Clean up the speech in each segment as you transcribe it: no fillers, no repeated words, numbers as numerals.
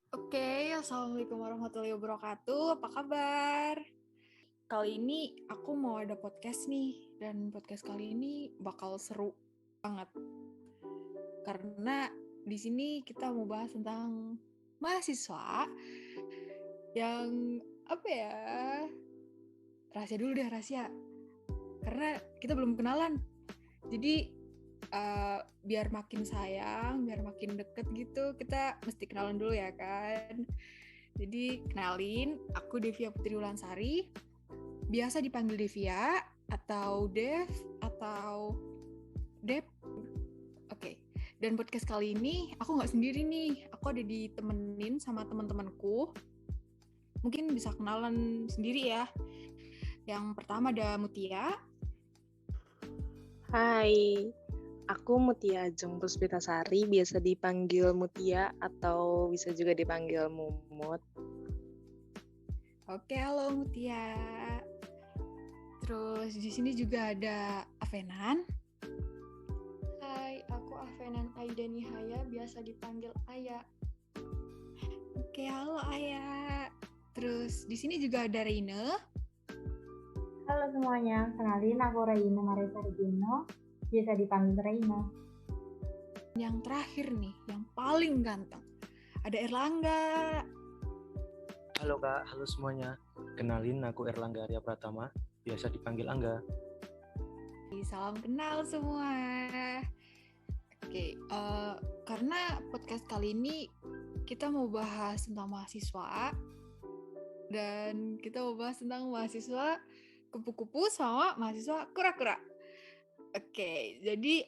Oke, Assalamualaikum warahmatullahi wabarakatuh. Apa kabar? Kali ini aku mau ada podcast nih, dan podcast kali ini bakal seru banget. Karena di sini kita mau bahas tentang mahasiswa yang apa ya? Rahasia dulu deh, rahasia. Karena kita belum kenalan. Jadi biar makin sayang, biar makin deket gitu, kita mesti kenalan dulu ya kan. Jadi kenalin, aku Devia Putri Wulansari, biasa dipanggil Devia atau Dev atau Dep. Oke. Dan podcast kali ini aku nggak sendiri nih, aku ada ditemenin sama teman-temanku. Mungkin bisa kenalan sendiri ya. Yang pertama ada Mutia. Hai, aku Mutia Ajeng Puspitasari, biasa dipanggil Mutia atau bisa juga dipanggil Mumut. Oke, halo Mutia. Terus di sini juga ada Avenan. Hai, aku Avenan Aida Nihaya, biasa dipanggil Aya. Oke, halo Aya. Terus di sini juga ada Reine. Halo semuanya, kenalin aku Reina Marisa Regino, biasa dipanggil Reina. Yang terakhir nih, yang paling ganteng, ada Erlangga. Halo Kak, halo semuanya. Kenalin, aku Erlangga Arya Pratama, biasa dipanggil Angga. Salam kenal semua. Oke, karena podcast kali ini kita mau bahas tentang mahasiswa, dan kita mau bahas tentang mahasiswa kupu-kupu sama mahasiswa kura-kura. Oke, jadi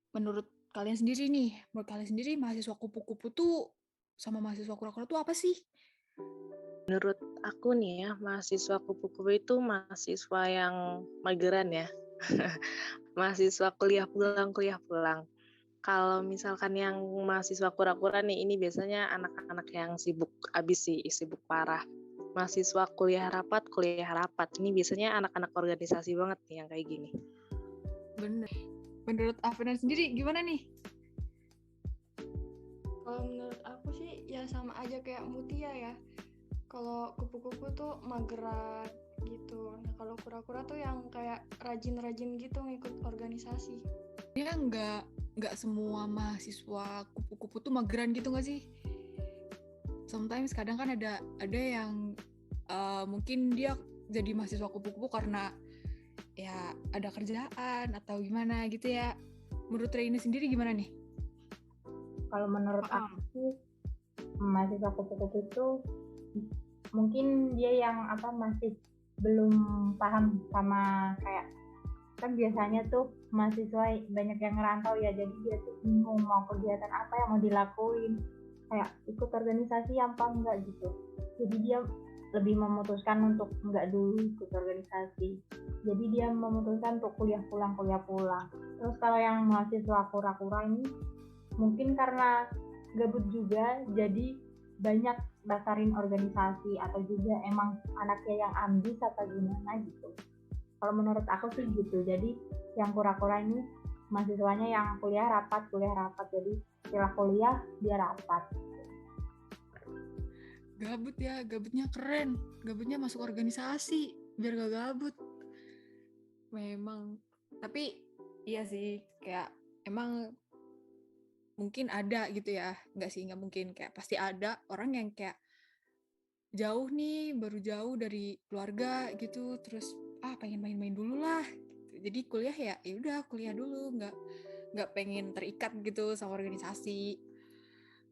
menurut kalian sendiri mahasiswa kupu-kupu tuh sama mahasiswa kura-kura tuh apa sih? Menurut aku nih ya, mahasiswa kupu-kupu itu mahasiswa yang mageran ya. Mahasiswa kuliah pulang. Kalau misalkan yang mahasiswa kura-kura nih, ini biasanya anak-anak yang sibuk abis sih, sibuk parah. Mahasiswa kuliah rapat. Ini biasanya anak-anak organisasi banget nih yang kayak gini. Bener. Menurut Afena sendiri gimana nih? Kalau menurut aku sih ya sama aja kayak Mutia ya. Kalau kupu-kupu tuh mageran gitu. Nah kalau kura-kura tuh yang kayak rajin-rajin gitu ngikut organisasi. Ya nggak semua mahasiswa kupu-kupu tuh mageran gitu nggak sih? Sometimes kadang kan ada yang mungkin dia jadi mahasiswa kupu-kupu karena ya ada kerjaan atau gimana gitu ya. Menurut Reina sendiri gimana nih? Kalau menurut aku sih, mahasiswa kupu-kupu itu mungkin dia yang masih belum paham sama kayak, kan biasanya tuh mahasiswa banyak yang ngerantau ya, jadi dia tuh bingung mau kegiatan apa yang mau dilakuin, kayak ikut organisasi apa enggak gitu. Jadi dia lebih memutuskan untuk enggak dulu ikut organisasi. Jadi dia memutuskan untuk kuliah pulang. Terus kalau yang mahasiswa kura-kura ini mungkin karena gabut juga, jadi banyak daftarin organisasi atau juga emang anaknya yang ambis atau gimana gitu. Kalau menurut aku sih gitu. Jadi yang kura-kura ini mahasiswanya yang kuliah rapat. Jadi setelah kuliah dia rapat. Gabut ya, gabutnya keren. Gabutnya masuk organisasi biar gak gabut. Memang. Tapi iya sih, kayak emang mungkin ada gitu ya. Nggak sih, nggak mungkin. Kayak pasti ada orang yang kayak jauh nih, baru jauh dari keluarga gitu, terus pengen main-main dulu lah. Jadi kuliah ya udah kuliah dulu, nggak pengen terikat gitu sama organisasi.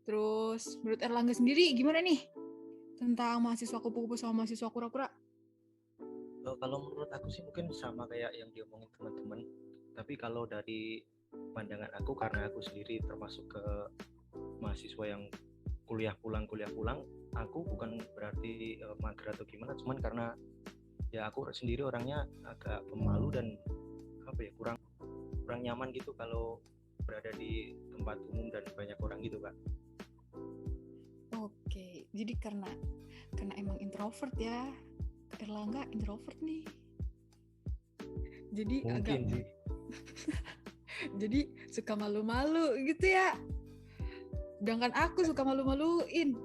Terus menurut Erlangga sendiri gimana nih tentang mahasiswa kupu-kupu sama mahasiswa kura-kura? Kalau menurut aku sih mungkin sama kayak yang diomongin teman-teman. Tapi kalau dari pandangan aku, karena aku sendiri termasuk ke mahasiswa yang kuliah pulang, aku bukan berarti mager atau gimana, cuman karena ya aku sendiri orangnya agak pemalu dan kurang nyaman gitu kalau berada di tempat umum dan banyak orang gitu Kak. Oke, jadi karena emang introvert ya. Erlangga introvert nih. Jadi mungkin agak sih. jadi suka malu-malu gitu ya. Sedangkan aku suka malu-maluin.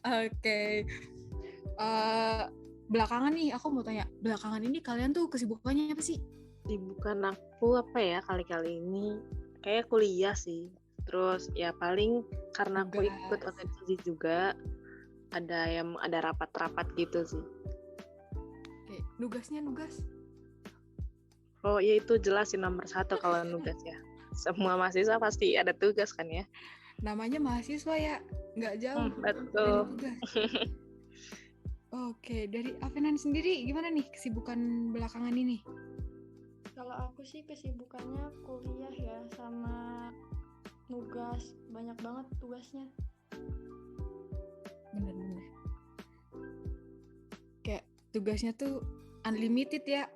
Oke. Belakangan nih, aku mau tanya. Belakangan ini kalian tuh kesibukannya apa sih? Sibukan aku apa ya kali-kali ini? Kayak kuliah sih. Terus ya paling karena aku ikut Tugas. organisasi juga, ada rapat-rapat gitu sih. Oke, nugas. Oh iya itu jelas sih nomor 1 kalau nugas ya. Semua mahasiswa pasti ada tugas kan ya. Namanya mahasiswa ya, nggak jauh dari Betul. tugas. Oke, dari Avenan sendiri gimana nih kesibukan belakangan ini? Kalau aku sih kesibukannya kuliah ya sama nugas, banyak banget tugasnya. Bener-bener. Kayak tugasnya tuh unlimited ya.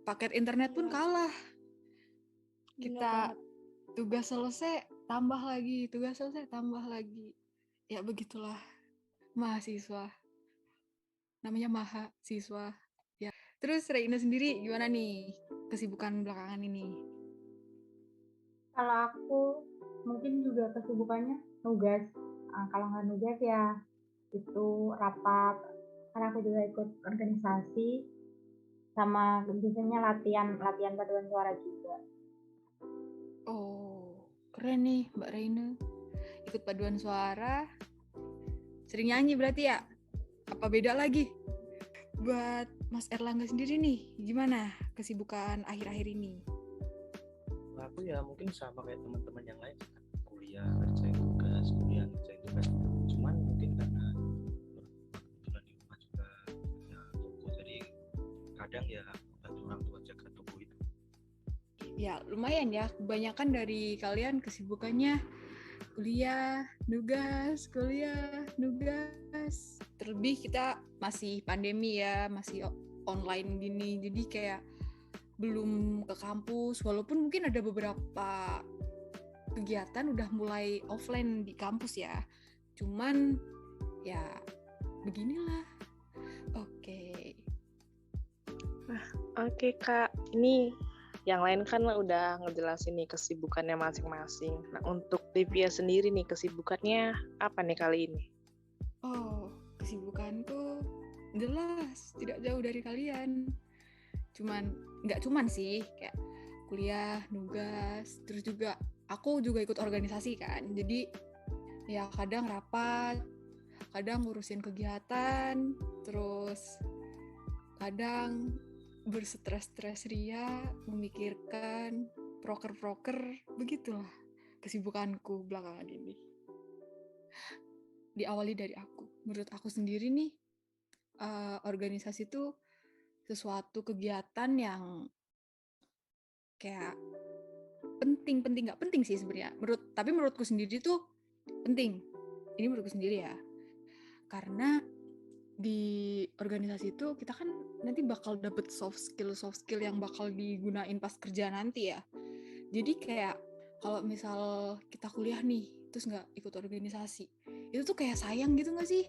Paket internet pun Iya. kalah. Bener Kita banget. tugas selesai, tambah lagi. Tugas selesai, tambah lagi. Ya begitulah mahasiswa. Namanya mahasiswa. Ya. Terus Reina sendiri gimana nih kesibukan belakangan ini? Kalau aku mungkin juga kesibukannya nugas. Kalau nggak nugas ya itu rapat. Karena aku juga ikut organisasi sama biasanya latihan paduan suara juga. Oh, keren nih Mbak Reina. Ikut paduan suara. Sering nyanyi berarti ya? Apa beda lagi? Buat Mas Erlangga sendiri nih, gimana kesibukan akhir-akhir ini? Nah, aku ya mungkin sama kayak teman-teman yang lain kan, kuliah ngerjain tugas, cuman mungkin karena kebetulan di rumah juga punya toko, jadi kadang ya bantu orang tua jaga toko itu. Ya lumayan ya, kebanyakan dari kalian kesibukannya kuliah, nugas. Terlebih kita masih pandemi ya, masih online gini, jadi kayak belum ke kampus, walaupun mungkin ada beberapa kegiatan udah mulai offline di kampus ya, cuman ya beginilah. Oke Kak, ini yang lain kan udah ngejelasin nih kesibukannya masing-masing. Nah untuk Livia sendiri nih kesibukannya apa nih kali ini? Oh, kesibukanku jelas tidak jauh dari kalian. Nggak cuman sih, kayak kuliah, nugas, terus juga aku juga ikut organisasi kan. Jadi ya kadang rapat, kadang ngurusin kegiatan, terus kadang berstres-stres ria, memikirkan proker-proker, begitulah kesibukanku belakangan ini. Diawali dari aku. Menurut aku sendiri nih, organisasi itu sesuatu kegiatan yang kayak penting nggak penting sih sebenarnya. Tapi menurutku sendiri tuh penting. Ini menurutku sendiri ya. Karena di organisasi itu kita kan nanti bakal dapet soft skill yang bakal digunain pas kerja nanti ya. Jadi kayak kalau misal kita kuliah nih terus nggak ikut organisasi, itu tuh kayak sayang gitu nggak sih?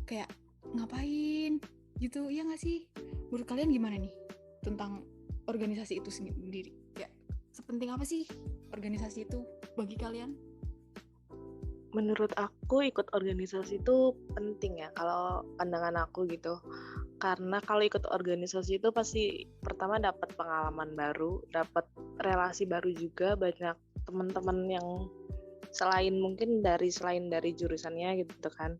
Kayak ngapain gitu, ya nggak sih? Menurut kalian gimana nih tentang organisasi itu sendiri? Ya, sepenting apa sih organisasi itu bagi kalian? Menurut aku ikut organisasi itu penting ya kalau pandangan aku gitu. Karena kalau ikut organisasi itu pasti pertama dapat pengalaman baru, dapat relasi baru juga, banyak teman-teman yang selain dari jurusannya gitu kan.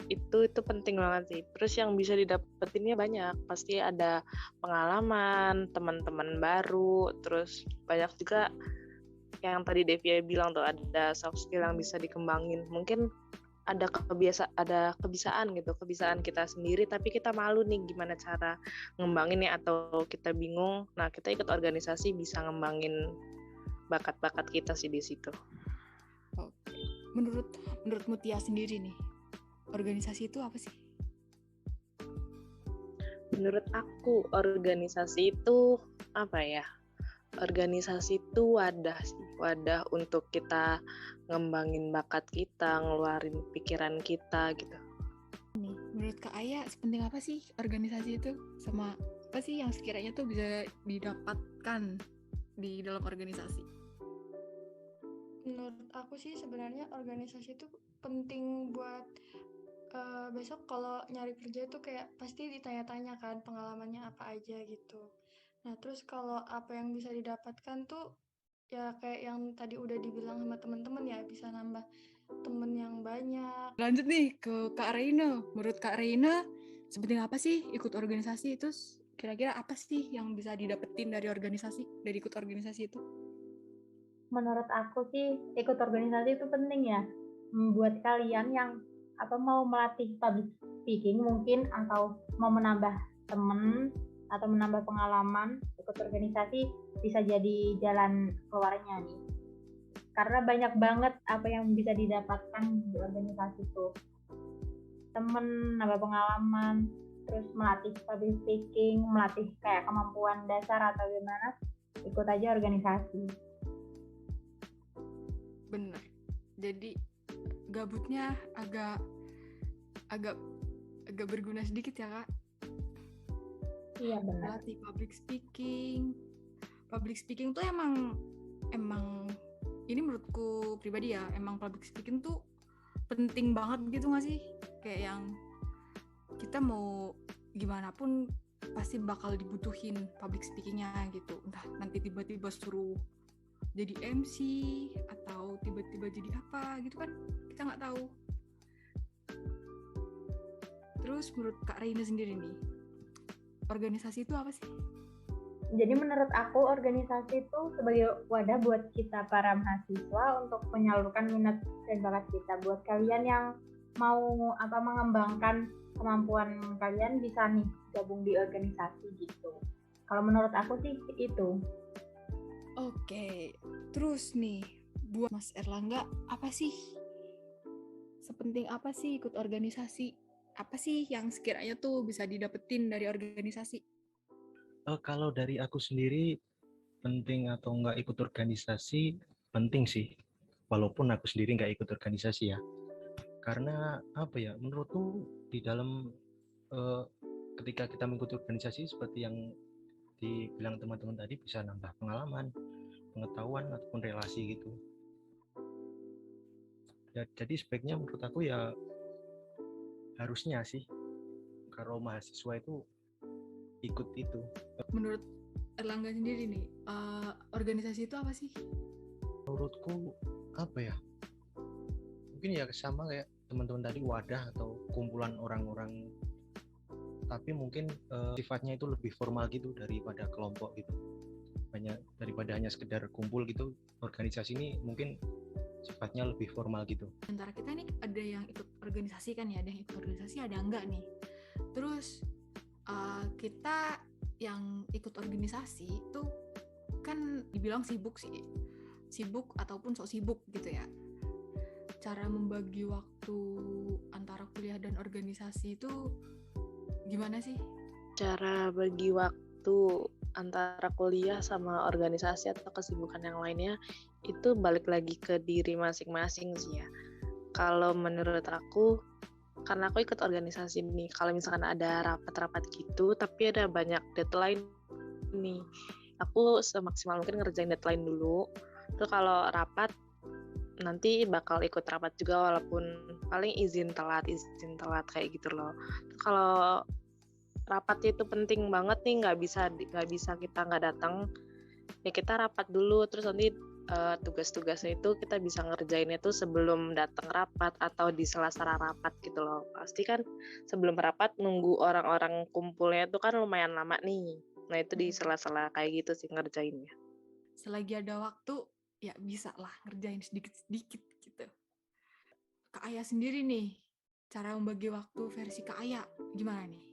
Itu penting banget sih. Terus yang bisa didapetinnya banyak, pasti ada pengalaman, teman-teman baru, terus banyak juga yang tadi Devia bilang tuh ada soft skill yang bisa dikembangin. Mungkin ada kebiasaan kita sendiri tapi kita malu nih gimana cara ngembanginnya atau kita bingung. Nah, kita ikut organisasi bisa ngembangin bakat-bakat kita sih di situ. Oke. Menurut Mutia sendiri nih, organisasi itu apa sih? Menurut aku organisasi itu apa ya? Organisasi itu wadah untuk kita ngembangin bakat kita, ngeluarin pikiran kita gitu. Menurut Kak Aya, sepenting apa sih organisasi itu? Sama apa sih yang sekiranya tuh bisa didapatkan di dalam organisasi? Menurut aku sih sebenarnya organisasi itu penting buat besok kalau nyari kerja itu kayak pasti ditanya-tanya kan pengalamannya apa aja gitu. Nah, terus kalau apa yang bisa didapatkan tuh ya kayak yang tadi udah dibilang sama teman-teman ya, bisa nambah temen yang banyak. Lanjut nih ke Kak Reina. Menurut Kak Reina, sepenting apa sih ikut organisasi? Terus kira-kira apa sih yang bisa didapetin dari organisasi, dari ikut organisasi itu? Menurut aku sih ikut organisasi itu penting ya. Buat kalian yang mau melatih public speaking mungkin, atau mau menambah temen atau menambah pengalaman, ikut organisasi bisa jadi jalan keluarnya nih. Karena banyak banget apa yang bisa didapatkan di organisasi itu. Temen, nambah pengalaman, terus melatih public speaking, melatih kayak kemampuan dasar atau gimana, ikut aja organisasi. Bener. Jadi gabutnya agak berguna sedikit ya, Kak. Iya benar. Melatih public speaking. Public speaking tuh emang ini menurutku pribadi ya, emang public speaking tuh penting banget gitu gak sih? Kayak yang kita mau gimana pun pasti bakal dibutuhin public speakingnya gitu. Entah nanti tiba-tiba suruh jadi MC atau tiba-tiba jadi apa gitu kan, kita nggak tahu. Terus menurut Kak Reina sendiri nih, organisasi itu apa sih? Jadi menurut aku organisasi itu sebagai wadah buat kita para mahasiswa untuk menyalurkan minat dan bakat kita. Buat kalian yang mau mengembangkan kemampuan kalian, bisa nih gabung di organisasi gitu. Kalau menurut aku sih itu. Oke, terus nih buat Mas Erlangga, apa sih? Sepenting apa sih ikut organisasi? Apa sih yang sekiranya tuh bisa didapetin dari organisasi? Kalau dari aku sendiri, penting atau nggak ikut organisasi, penting sih. Walaupun aku sendiri nggak ikut organisasi ya. Karena apa ya, menurutku di dalam ketika kita mengikuti organisasi seperti yang dibilang teman-teman tadi, bisa nambah pengalaman, pengetahuan ataupun relasi gitu. Jadi sebaiknya menurut aku ya harusnya sih kalau mahasiswa itu ikut itu. Menurut Erlangga sendiri nih, organisasi itu apa sih? Menurutku apa ya? Mungkin ya sama kayak teman-teman tadi, wadah atau kumpulan orang-orang, tapi mungkin sifatnya itu lebih formal gitu daripada kelompok gitu. Daripada hanya sekedar kumpul gitu, organisasi ini mungkin sifatnya lebih formal gitu. Antara kita nih ada yang ikut organisasi kan ya, ada yang ikut organisasi, ada enggak nih. Terus kita yang ikut organisasi itu kan dibilang sibuk ataupun sok sibuk gitu ya. Cara membagi waktu antara kuliah dan organisasi itu gimana sih? Cara bagi waktu antara kuliah sama organisasi atau kesibukan yang lainnya itu balik lagi ke diri masing-masing sih ya. Kalau menurut aku, karena aku ikut organisasi nih, kalau misalkan ada rapat-rapat gitu tapi ada banyak deadline nih, aku semaksimal mungkin ngerjain deadline dulu. Terus kalau rapat nanti bakal ikut rapat juga, walaupun paling izin telat kayak gitu loh. Kalau rapat itu penting banget nih, nggak bisa kita nggak datang ya, kita rapat dulu, terus nanti tugas-tugasnya itu kita bisa ngerjainnya tuh sebelum datang rapat atau di sela-sela rapat gitu loh. Pasti kan sebelum rapat nunggu orang-orang kumpulnya itu kan lumayan lama nih. Nah itu di sela-sela kayak gitu sih ngerjainnya. Selagi ada waktu ya bisa lah ngerjain sedikit-sedikit gitu. Kak Aya sendiri nih, cara membagi waktu versi Kak Aya gimana nih?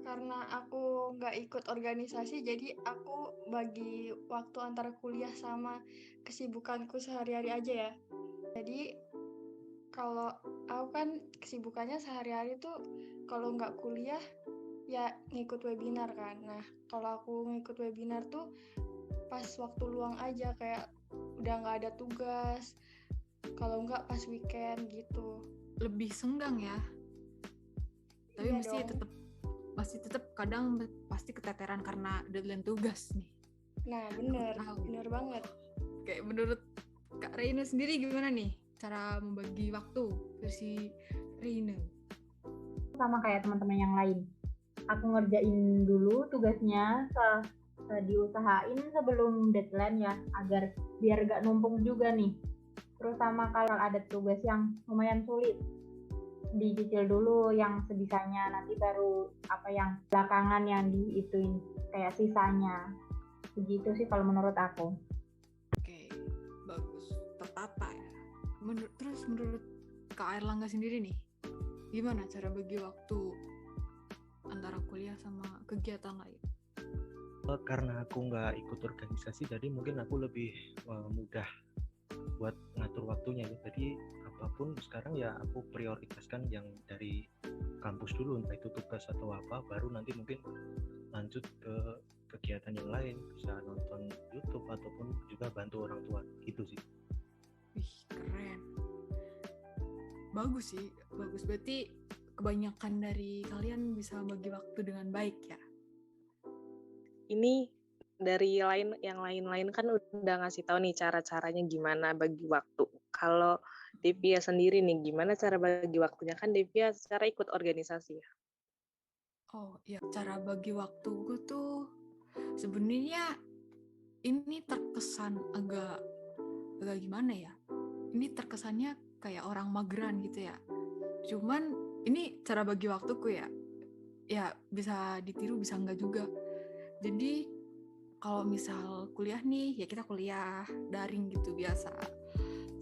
Karena aku nggak ikut organisasi, jadi aku bagi waktu antara kuliah sama kesibukanku sehari-hari aja ya. Jadi kalau aku kan kesibukannya sehari-hari tuh kalau nggak kuliah ya ngikut webinar kan. Nah kalau aku ngikut webinar tuh pas waktu luang aja, kayak udah nggak ada tugas, kalau nggak pas weekend gitu. Lebih senggang ya, tapi Iya masih tetap kadang pasti keteteran karena deadline tugas nih. Nah bener banget. Kayak menurut Kak Reina sendiri gimana nih cara membagi waktu versi Reina? Sama kayak teman-teman yang lain. Aku ngerjain dulu tugasnya, diusahain sebelum deadline ya, agar biar gak numpuk juga nih. Terus sama kalau ada tugas yang lumayan sulit, dicicil dulu yang sebisanya, nanti baru apa yang belakangan yang diituin kayak sisanya. Begitu sih kalau menurut aku. Oke, bagus, tertata ya. Terus menurut Kak Airlangga sendiri nih, gimana cara bagi waktu antara kuliah sama kegiatan lain? Karena aku nggak ikut organisasi, jadi mungkin aku lebih mudah buat ngatur waktunya. Jadi apapun sekarang ya aku prioritaskan yang dari kampus dulu, entah itu tugas atau apa, baru nanti mungkin lanjut ke kegiatan yang lain, bisa nonton YouTube ataupun juga bantu orang tua, gitu sih. Wih, keren. Bagus sih, bagus. Berarti kebanyakan dari kalian bisa bagi waktu dengan baik ya? Ini dari yang lain-lain kan udah ngasih tahu nih cara-caranya gimana bagi waktu. Kalau Devia sendiri nih, gimana cara bagi waktunya? Kan Devia secara ikut organisasi ya. Oh ya, cara bagi waktuku tuh sebenarnya ini terkesan agak gimana ya? Ini terkesannya kayak orang mageran gitu ya. Cuman ini cara bagi waktuku ya. Ya bisa ditiru bisa enggak juga. Jadi kalau misal kuliah nih, ya kita kuliah daring gitu biasa.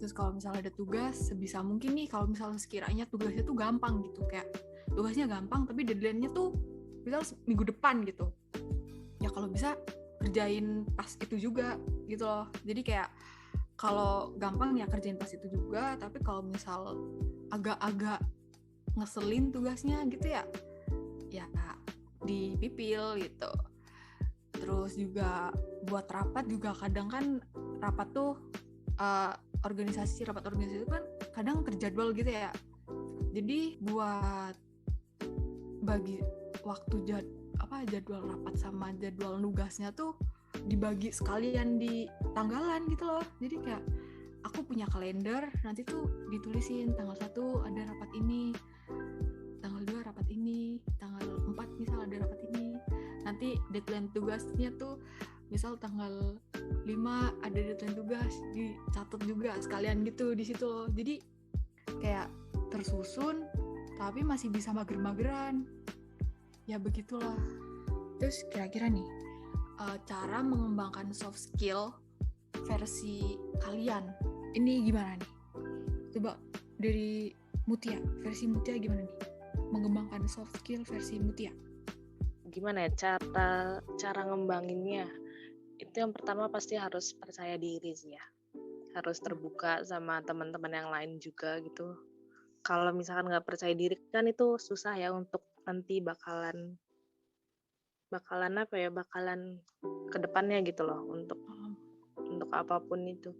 Terus kalau misalnya ada tugas, sebisa mungkin nih kalau misalnya sekiranya tugasnya tuh gampang gitu, kayak tugasnya gampang tapi deadline-nya tuh misal minggu depan gitu. Ya kalau bisa kerjain pas itu juga gitu loh. Jadi kayak kalau gampang ya kerjain pas itu juga, tapi kalau misal agak-agak ngeselin tugasnya gitu ya dipipil gitu. Terus juga buat rapat juga kadang kan rapat tuh rapat organisasi itu kan kadang terjadwal gitu ya. Jadi buat bagi waktu jadwal rapat sama jadwal nugasnya tuh dibagi sekalian di tanggalan gitu loh. Jadi kayak aku punya kalender, nanti tuh ditulisin tanggal 1 ada rapat ini, tanggal 2 rapat ini, tanggal 4 misal ada rapat ini. Nanti deadline tugasnya tuh misal tanggal 5 ada deadline tugas, dicatat juga sekalian gitu di situ loh. Jadi kayak tersusun tapi masih bisa mager-mageran. Ya begitulah. Terus kira-kira nih cara mengembangkan soft skill versi kalian ini gimana nih? Coba dari Mutia, versi Mutia gimana nih? Mengembangkan soft skill versi Mutia. Gimana ya cara ngembanginnya? Itu yang pertama pasti harus percaya diri sih ya. Harus terbuka sama teman-teman yang lain juga gitu. Kalau misalkan nggak percaya diri kan itu susah ya untuk nanti bakalan ke depannya gitu loh untuk apapun itu.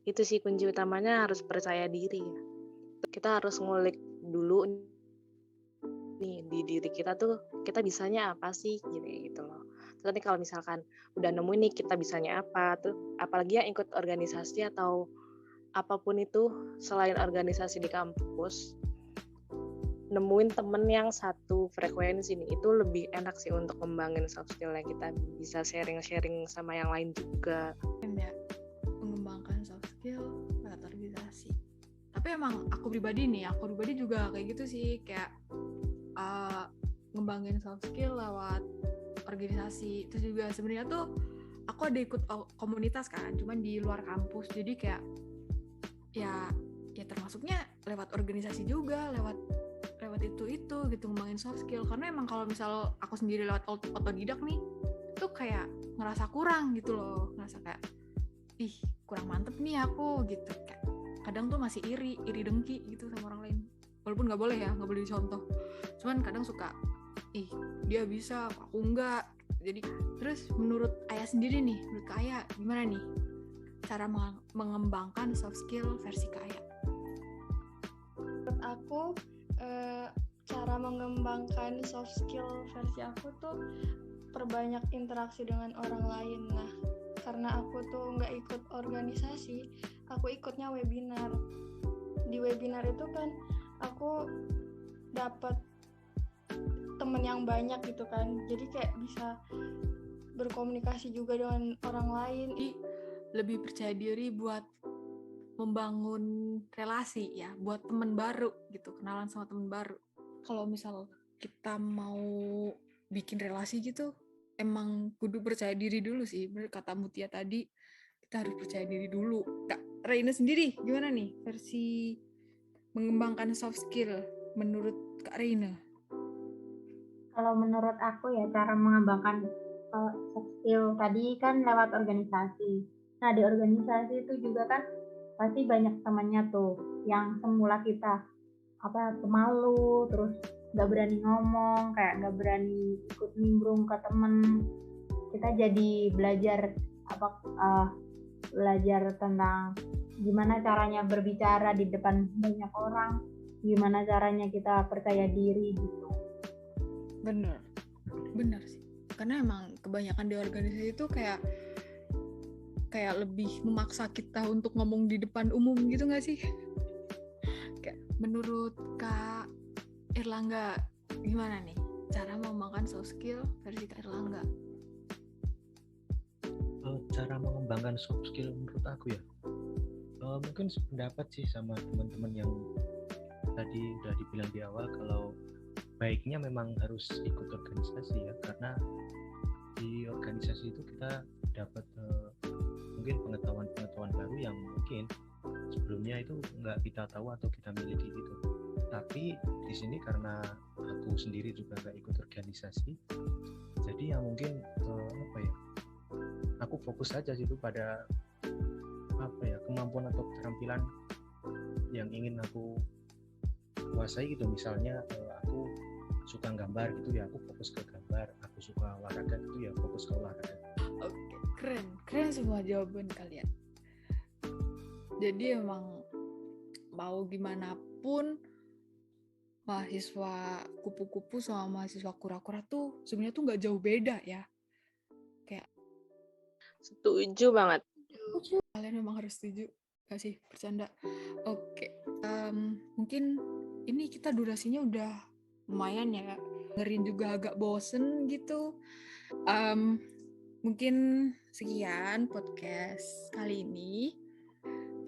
Itu sih kunci utamanya, harus percaya diri ya. Kita harus ngulik dulu nih di diri kita tuh, kita bisanya apa sih gitu loh. Terus nanti kalau misalkan udah nemu nih kita bisanya apa tuh, apalagi yang ikut organisasi atau apapun itu selain organisasi di kampus, nemuin temen yang satu frekuensi nih, itu lebih enak sih untuk ngembangin soft skill-nya. Kita bisa sharing-sharing sama yang lain juga. Ya, mengembangkan soft skill lewat organisasi. Tapi emang aku pribadi juga kayak gitu sih, kayak ngembangin soft skill lewat organisasi. Terus juga sebenarnya tuh aku ada ikut komunitas kan, cuman di luar kampus. Jadi kayak ya termasuknya lewat organisasi juga, lewat itu gitu, ngembangin soft skill. Karena emang kalau misal aku sendiri lewat otodidak nih, tuh kayak ngerasa kurang gitu loh, ngerasa kayak kurang mantep nih aku gitu. Kayak kadang tuh masih iri dengki gitu sama orang lain. Walaupun nggak boleh dicontoh. Cuman kadang suka, dia bisa, aku enggak. Jadi terus menurut Ayah sendiri nih, menurut Kak Ayah gimana nih cara mengembangkan soft skill versi Kak Ayah? Menurut aku cara mengembangkan soft skill versi aku tuh perbanyak interaksi dengan orang lain. Nah, karena aku tuh nggak ikut organisasi, aku ikutnya webinar. Di webinar itu kan aku dapat temen yang banyak gitu kan, jadi kayak bisa berkomunikasi juga dengan orang lain. Jadi lebih percaya diri buat membangun relasi ya, buat teman baru gitu, kenalan sama teman baru. Kalau misal kita mau bikin relasi gitu, emang kudu percaya diri dulu sih. Bener kata Mutia tadi, kita harus percaya diri dulu. Kak Reina sendiri gimana nih versi mengembangkan soft skill menurut Kak Reina? Kalau menurut aku ya cara mengembangkan soft skill tadi kan lewat organisasi. Nah di organisasi itu juga kan pasti banyak temannya tuh yang semula kita pemalu, terus nggak berani ngomong, kayak nggak berani ikut nimbrung ke temen. Kita jadi belajar belajar tentang gimana caranya berbicara di depan banyak orang, gimana caranya kita percaya diri gitu. Bener sih, karena emang kebanyakan di organisasi itu kayak lebih memaksa kita untuk ngomong di depan umum gitu nggak sih? Kayak menurut Kak Erlangga gimana nih cara mengembangkan soft skill versi Kak Erlangga? Cara mengembangkan soft skill menurut aku ya, mungkin sependapat sih sama teman-teman yang tadi udah dibilang di awal, kalau baiknya memang harus ikut organisasi ya, karena di organisasi itu kita dapat mungkin pengetahuan baru yang mungkin sebelumnya itu nggak kita tahu atau kita miliki gitu. Tapi di sini karena aku sendiri juga nggak ikut organisasi, jadi ya mungkin aku fokus saja situ pada kemampuan atau keterampilan yang ingin aku kuasai gitu. Misalnya aku suka gambar gitu ya, aku fokus ke gambar. Aku suka olahraga gitu ya, fokus ke olahraga. Oke, keren semua jawaban kalian. Jadi emang mau gimana pun mahasiswa kupu-kupu sama mahasiswa kura-kura tuh sebenarnya tuh nggak jauh beda ya. Kayak Setuju banget. kalian memang harus setuju, gak sih? Bercanda. Oke, mungkin ini kita durasinya udah lumayan ya, dengerin juga agak bosen gitu. Mungkin sekian podcast kali ini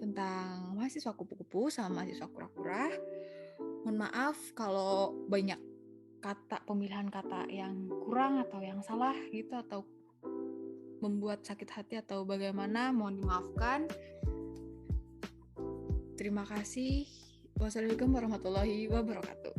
tentang mahasiswa kupu-kupu sama mahasiswa kura-kura. Mohon maaf kalau banyak pemilihan kata yang kurang atau yang salah gitu, atau membuat sakit hati atau bagaimana, mohon dimaafkan. Terima kasih. Wassalamualaikum warahmatullahi wabarakatuh.